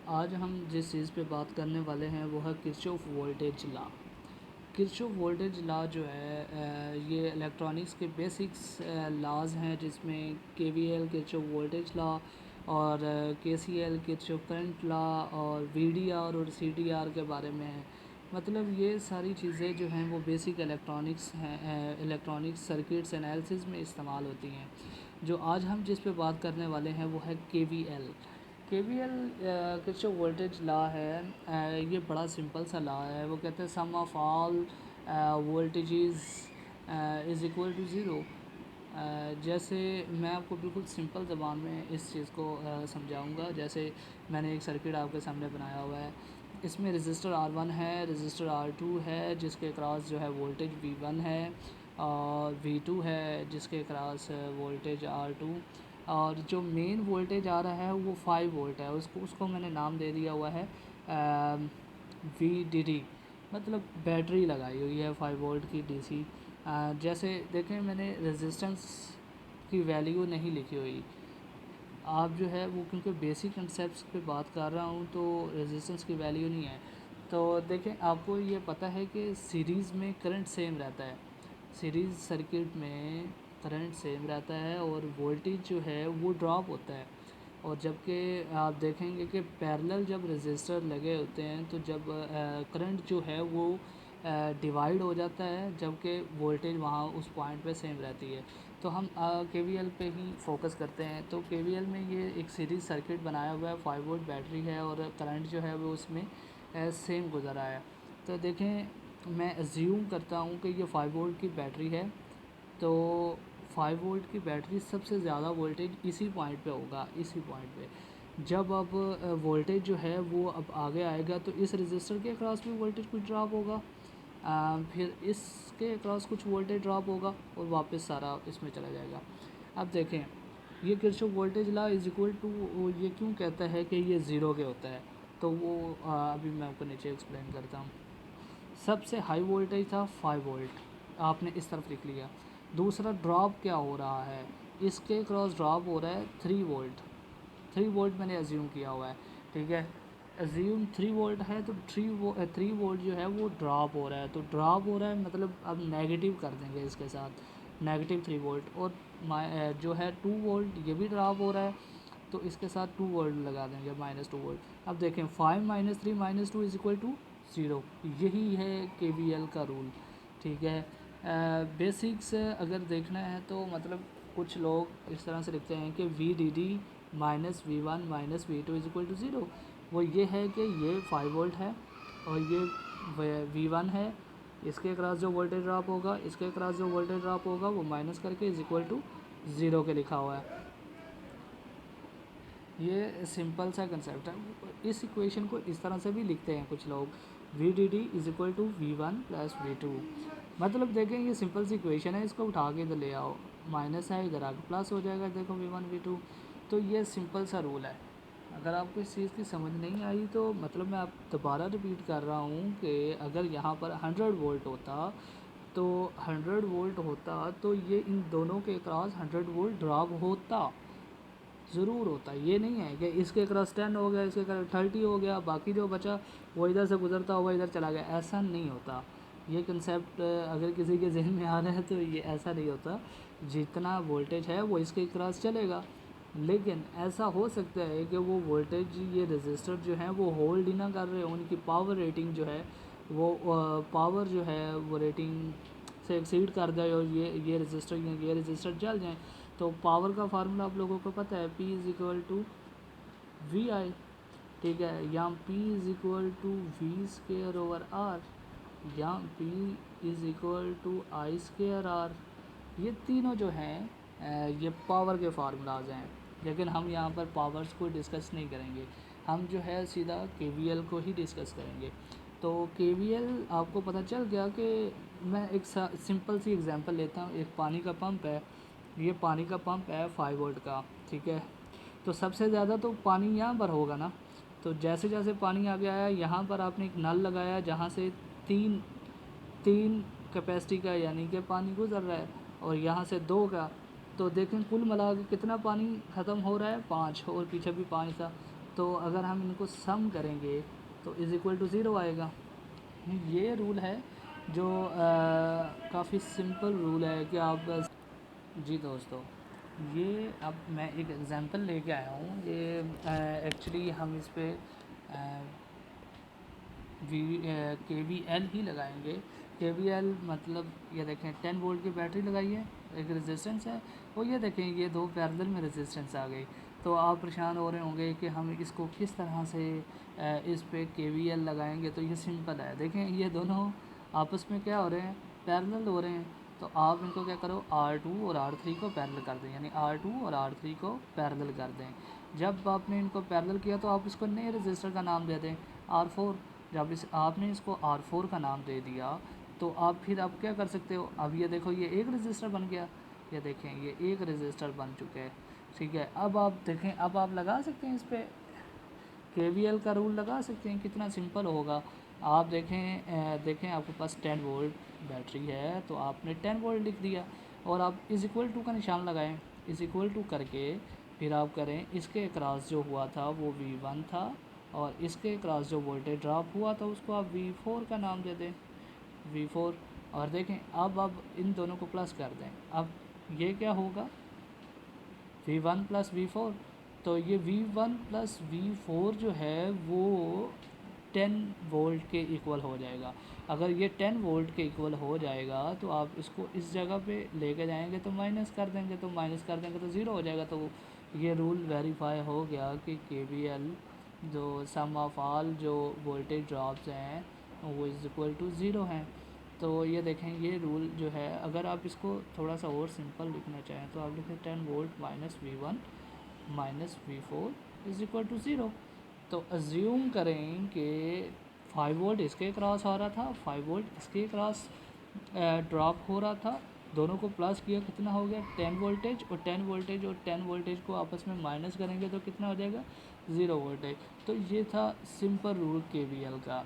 आज हम जिस चीज़ पे बात करने वाले हैं वो है Kirchhoff voltage law. Kirchhoff voltage law जो है ये इलेक्ट्रॉनिक्स के बेसिक्स लॉज हैं, जिसमें केवीएल किरचॉफ वोल्टेज लॉ और केसीएल किरचॉफ करंट लॉ और वीडीआर और सीडीआर के बारे में है। मतलब ये सारी चीज़ें जो हैं वो बेसिक इलेक्ट्रॉनिक्स हैं, इलेक्ट्रॉनिक्स सर्किट्स एनालिसिस में इस्तेमाल होती हैं। जो आज हम जिस पे बात करने वाले हैं वो है KVL. KVL Kirchhoff voltage law है। ये बड़ा सिंपल सा लॉ है। वो कहते हैं sum of all voltages is equal to zero. जैसे मैं आपको बिल्कुल सिंपल ज़बान में इस चीज़ को समझाऊंगा। जैसे मैंने एक सर्किट आपके सामने बनाया हुआ है। इसमें रजिस्टर R1 है, रजिस्टर R2 है जिसके क्रॉस जो है वोल्टेज V1 है, और V2 है जिसके क्रॉस वोल्टेज R2, और जो मेन वोल्टेज आ रहा है वो 5 वोल्ट है। उसको मैंने नाम दे दिया हुआ है VDD, मतलब बैटरी लगाई हुई है 5 वोल्ट की DC। जैसे देखें मैंने रेजिस्टेंस की वैल्यू नहीं लिखी हुई। आप जो है वो क्योंकि बेसिक कंसेप्ट पे बात कर रहा हूँ तो रेजिस्टेंस की वैल्यू नहीं है। तो देखें आपको ये पता है कि सीरीज़ में करंट सेम रहता है, सीरीज़ सर्किट में करंट सेम रहता है और वोल्टेज जो है वो ड्रॉप होता है। और जबकि आप देखेंगे कि पैरेलल जब रेजिस्टर लगे होते हैं तो जब करंट जो है वो डिवाइड हो जाता है, जबकि वोल्टेज वहाँ उस पॉइंट पे सेम रहती है। तो हम केवीएल पे ही फोकस करते हैं। तो केवीएल में ये एक सीरीज सर्किट बनाया हुआ है, 5 वोल्ट बैटरी है और करंट जो है वो उसमें सेम गुजर रहा है। तो देखें मैं अज्यूम करता हूँ कि ये 5 वोल्ट की बैटरी है। तो 5 वोल्ट की बैटरी सबसे ज़्यादा वोल्टेज इसी पॉइंट पे होगा, इसी पॉइंट पे। जब अब वोल्टेज जो है वो अब आगे आएगा तो इस रजिस्टर के अक्रॉस भी वोल्टेज कुछ ड्रॉप होगा, फिर इसके अक्रॉस कुछ वोल्टेज ड्रॉप होगा और वापस सारा इसमें चला जाएगा। अब देखें ये Kirchhoff voltage law is equal to, ये क्यों कहता है कि ये ज़ीरो के होता है, तो वो अभी मैं आपको नीचे एक्सप्लेन करता हूँ। सबसे हाई वोल्टेज था 5 वोल्ट, आपने इस तरफ लिख लिया। दूसरा ड्रॉप क्या हो रहा है, इसके क्रॉस ड्रॉप हो रहा है 3 वोल्ट। 3 वोल्ट मैंने अज्यूम किया हुआ है, ठीक है। अज्यूम 3 वोल्ट है तो 3 वोल्ट जो है वो ड्रॉप हो रहा है। तो ड्रॉप हो रहा है मतलब अब नेगेटिव कर देंगे इसके साथ, नेगेटिव 3 वोल्ट। और जो है 2 वोल्ट ये भी ड्रॉप हो रहा है, तो इसके साथ 2 वोल्ट लगा देंगे, -2 वोल्ट। अब देखें 5 - 3 - 2 इज इक्वल टू 0। यही है केवीएल का रूल, ठीक है। बेसिक्स अगर देखना है तो मतलब कुछ लोग इस तरह से लिखते हैं कि VDD -V1 -V2 is equal to 0। वो ये है कि ये 5 वोल्ट है और ये V1 है, इसके क्रॉस जो वोल्टेज ड्रॉप होगा, इसके क्रॉस जो वोल्टेज ड्रॉप होगा वो माइनस करके इज इक्वल टू 0 के लिखा हुआ है। ये सिंपल सा कंसेप्ट है। इस इक्वेशन को इस तरह से भी लिखते हैं कुछ लोग, VDD is equal to V1 plus V2। मतलब देखें ये सिंपल सी इक्वेशन है, इसको उठा के इधर ले आओ, माइनस है इधर आके प्लस हो जाएगा, देखो V1 V2। तो ये सिंपल सा रूल है। अगर आपको इस चीज़ की समझ नहीं आई तो मतलब मैं आप दोबारा रिपीट कर रहा हूँ कि अगर यहाँ पर 100 वोल्ट होता तो 100 वोल्ट होता तो ये इन दोनों के क्रॉस 100 वोल्ट ड्रॉप होता, ज़रूर होता। ये नहीं है कि इसके क्रॉस 10 हो गया, इसके क्रॉस 30 हो गया, बाकी जो बचा वो इधर से गुजरता हुआ इधर चला गया, ऐसा नहीं होता। ये कंसेप्ट अगर किसी के जहन में आ रहा है तो ये ऐसा नहीं होता। जितना वोल्टेज है वो इसके क्रॉस चलेगा, लेकिन ऐसा हो सकता है कि वो वोल्टेज ये रजिस्टर जो है वो होल्ड ही ना कर रहे हो, उनकी पावर रेटिंग जो है वो पावर जो है वो रेटिंग से एक्सीड कर जाए और ये रजिस्टर जल जाएँ। तो पावर का फार्मूला आप लोगों को पता है, P is equal to VI, ठीक है। यहाँ P is equal to V square over R, यहाँ P is equal to I square R। ये तीनों जो हैं ये पावर के फार्मूलाज हैं, लेकिन हम यहाँ पर पावर्स को डिस्कस नहीं करेंगे। हम जो है सीधा KVL को ही डिस्कस करेंगे। तो KVL आपको पता चल गया कि मैं एक सिंपल सी एग्जांपल लेता हूँ। एक पानी का पंप है, ये पानी का पंप है 5 वोल्ट का, ठीक है। तो सबसे ज़्यादा तो पानी यहाँ पर होगा ना। तो जैसे जैसे पानी आगे आया यहाँ पर आपने एक नल लगाया जहाँ से तीन तीन कैपेसिटी का यानी कि पानी गुजर रहा है, और यहाँ से 2 का। तो देखें कुल मिला के कितना पानी ख़त्म हो रहा है, 5, और पीछे भी 5 था। तो अगर हम इनको सम करेंगे तो इज़ इक्वल टू ज़ीरो आएगा। ये रूल है जो काफ़ी सिंपल रूल है कि आप जी दोस्तों, ये अब मैं एक एग्ज़ाम्पल लेके आया हूँ। ये एक्चुअली हम इस पे KVL ही लगाएंगे। KVL मतलब ये देखें 10 वोल्ट की बैटरी लगाई है, एक रेजिस्टेंस है, और ये देखें ये दो पैरेलल में रेजिस्टेंस आ गई। तो आप परेशान हो रहे होंगे कि हम इसको किस तरह से इस पे KVL लगाएंगे। तो ये सिंपल है, देखें ये दोनों आपस में क्या हो रहे हैं, पैरेलल हो रहे हैं। तो आप इनको क्या करो, R2 और R3 को पैरेलल कर दें, यानी R2 और R3 को पैरेलल कर दें। जब आपने इनको पैरेलल किया तो आप इसको नए रजिस्टर का नाम दे दें R4। जब आपने इसको R4 का नाम दे दिया तो आप फिर आप क्या कर सकते हो, अब ये देखो ये एक रजिस्टर बन गया, ये देखें ये एक रजिस्टर बन चुके हैं, ठीक है। अब आप देखें, अब आप लगा सकते हैं इस पर KVL का रूल लगा सकते हैं, कितना सिंपल होगा। आप देखें आपके पास 10 वोल्ट बैटरी है तो आपने 10 वोल्ट लिख दिया और आप इज़ इक्वल टू का निशान लगाएं। इज़ इक्वल टू करके फिर आप करें, इसके अक्रॉस जो हुआ था वो V1 था और इसके अक्रॉस जो वोल्टेज ड्रॉप हुआ था उसको आप V4 का नाम दे दें, V4। और देखें अब आप इन दोनों को प्लस कर दें, अब ये क्या होगा, V1 प्लस V4। तो ये V1 प्लस V4 जो है वो 10 वोल्ट के इक्वल हो जाएगा। अगर ये 10 वोल्ट के इक्वल हो जाएगा तो आप इसको इस जगह पे लेके जाएंगे तो माइनस कर देंगे, तो माइनस कर देंगे तो ज़ीरो हो जाएगा। तो ये रूल वेरीफाई हो गया कि KVL जो सम ऑफ ऑल जो वोल्टेज ड्रॉप्स हैं वो इज़ इक्वल टू ज़ीरो हैं। तो ये देखें ये रूल जो है, अगर आप इसको थोड़ा सा और सिंपल लिखना चाहें तो आप लिखें 10 volt minus V1 minus V4 is equal to zero. तो अज्यूम करें कि 5 वोल्ट इसके क्रॉस हो रहा था, 5 वोल्ट इसके क्रॉस ड्रॉप हो रहा था, दोनों को प्लस किया कितना हो गया 10 वोल्टेज, और 10 वोल्टेज और 10 वोल्टेज को आपस में माइनस करेंगे तो कितना हो जाएगा 0 वोल्टेज। तो ये था सिंपल रूल KVL का।